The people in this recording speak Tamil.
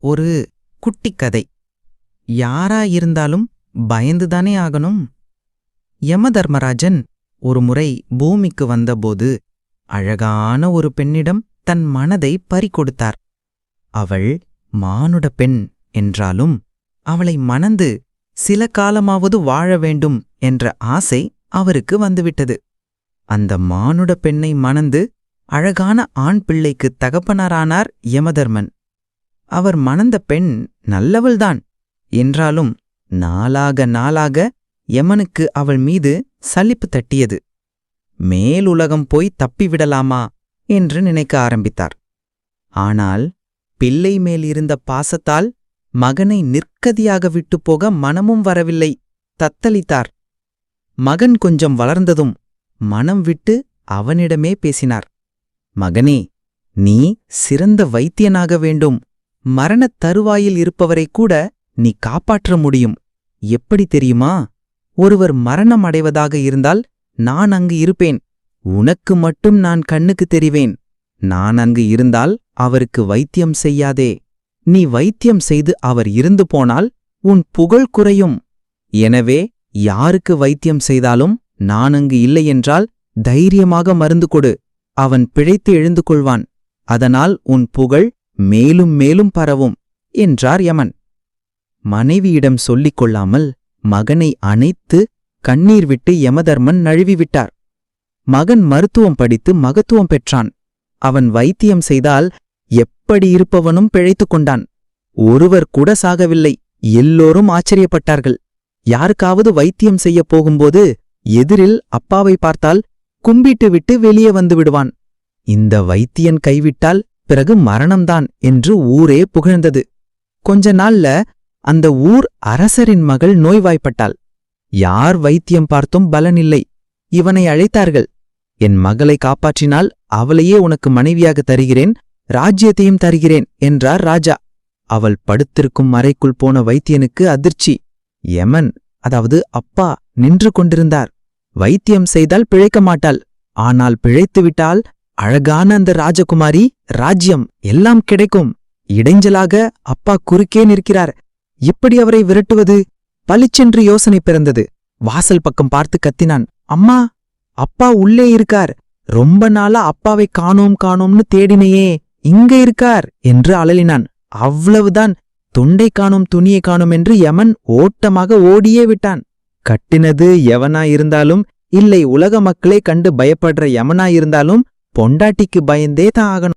ஒரு குட்டிக் கதை. யாரா இருந்தாலும் பயந்துதானே ஆகணும். யமதர்மராஜன் ஒருமுறை பூமிக்கு வந்தபோது அழகான ஒரு பெண்ணிடம் தன் மனதை பறிகொடுத்தார். அவள் மானுட பெண் என்றாலும் அவளை மணந்து சில காலமாவது வாழ வேண்டும் என்ற ஆசை அவருக்கு வந்துவிட்டது. அந்த மானுட பெண்ணை மணந்து அழகான ஆண் பிள்ளைக்கு தகப்பனாரானார் யமதர்மன். அவர் மணந்த பெண் நல்லவள்தான் என்றாலும் நாளாக நாளாக யமனுக்கு அவள் மீது சலிப்பு தட்டியது. மேலுலகம் போய் தப்பிவிடலாமா என்று நினைக்க ஆரம்பித்தார். ஆனால் பிள்ளை மேல் இருந்த பாசத்தால் மகனை நிற்கதியாக விட்டுப்போக மனமும் வரவில்லை. தத்தளித்தார். மகன் கொஞ்சம் வளர்ந்ததும் மனம் விட்டு அவனிடமே பேசினார். மகனே, நீ சிறந்த வைத்தியனாக வேண்டும். மரணத் தருவாயில் இருப்பவரைக் கூட நீ காப்பாற்ற முடியும். எப்படி தெரியுமா? ஒருவர் மரணம் அடைவதாக இருந்தால் நான் அங்கு இருப்பேன். உனக்கு மட்டும் நான் கண்ணுக்கு தெரிவேன். நான் அங்கு இருந்தால் அவருக்கு வைத்தியம் செய்யாதே. நீ வைத்தியம் செய்து அவர் இருந்து போனால் உன் புகழ் குறையும். எனவே யாருக்கு வைத்தியம் செய்தாலும் நான் அங்கு இல்லையென்றால் தைரியமாக மருந்து கொடு. அவன் பிழைத்து எழுந்து கொள்வான். அதனால் உன் புகழ் மேலும் மேலும் பரவும் என்றார் யமன். மனைவியிடம் சொல்லிக் கொள்ளாமல் மகனை அணைத்து கண்ணீர் விட்டு யமதர்மன் நழுவிவிட்டார். மகன் மருத்துவம் படித்து மகத்துவம் பெற்றான். அவன் வைத்தியம் செய்தால் எப்படி இருப்பவனும் பிழைத்துக் கொண்டான். ஒருவர் கூட சாகவில்லை. எல்லோரும் ஆச்சரியப்பட்டார்கள். யாருக்காவது வைத்தியம் செய்யப் போகும்போது எதிரில் அப்பாவை பார்த்தால் கும்பிட்டு விட்டு வெளியே வந்து விடுவான். இந்த வைத்தியன் கைவிட்டால் பிறகு மரணம்தான் என்று ஊரே புகழ்ந்தது. கொஞ்ச நாள்ல அந்த ஊர் அரசரின் மகள் நோய்வாய்ப்பட்டாள். யார் வைத்தியம் பார்த்தும் பலனில்லை. இவனை அழைத்தார்கள். என் மகளை காப்பாற்றினால் அவளையே உனக்கு மனைவியாக தருகிறேன், ராஜ்யத்தையும் தருகிறேன் என்றார் ராஜா. அவள் படுத்திருக்கும் அறைக்குள் போன வைத்தியனுக்கு அதிர்ச்சி. யமன், அதாவது அப்பா, நின்று கொண்டிருந்தார். வைத்தியம் செய்தால் பிழைக்க மாட்டாள். ஆனால் பிழைத்துவிட்டால் அழகான அந்த ராஜகுமாரி, ராஜ்யம் எல்லாம் கிடைக்கும். இடைஞ்சலாக அப்பா குறுக்கே நிற்கிறார். எப்படி அவரை விரட்டுவது? பளிச்சென்று யோசனை பிறந்தது. வாசல் பக்கம் பார்த்து கத்தினான். அம்மா, அப்பா உள்ளே இருக்கார். ரொம்ப நாளா அப்பாவை காணோம்னு தேடினையே, இங்க இருக்கார் என்று அலறினான். அவ்வளவுதான். தொண்டை காணோம் துணியை காணோம் என்று யமன் ஓட்டமாக ஓடியே விட்டான். கட்டினது எவனாயிருந்தாலும், இல்லை உலக மக்களே கண்டு பயப்படுற யமனாயிருந்தாலும் பொண்டாட்டிக்கு பயந்தே தான் ஆகணும்.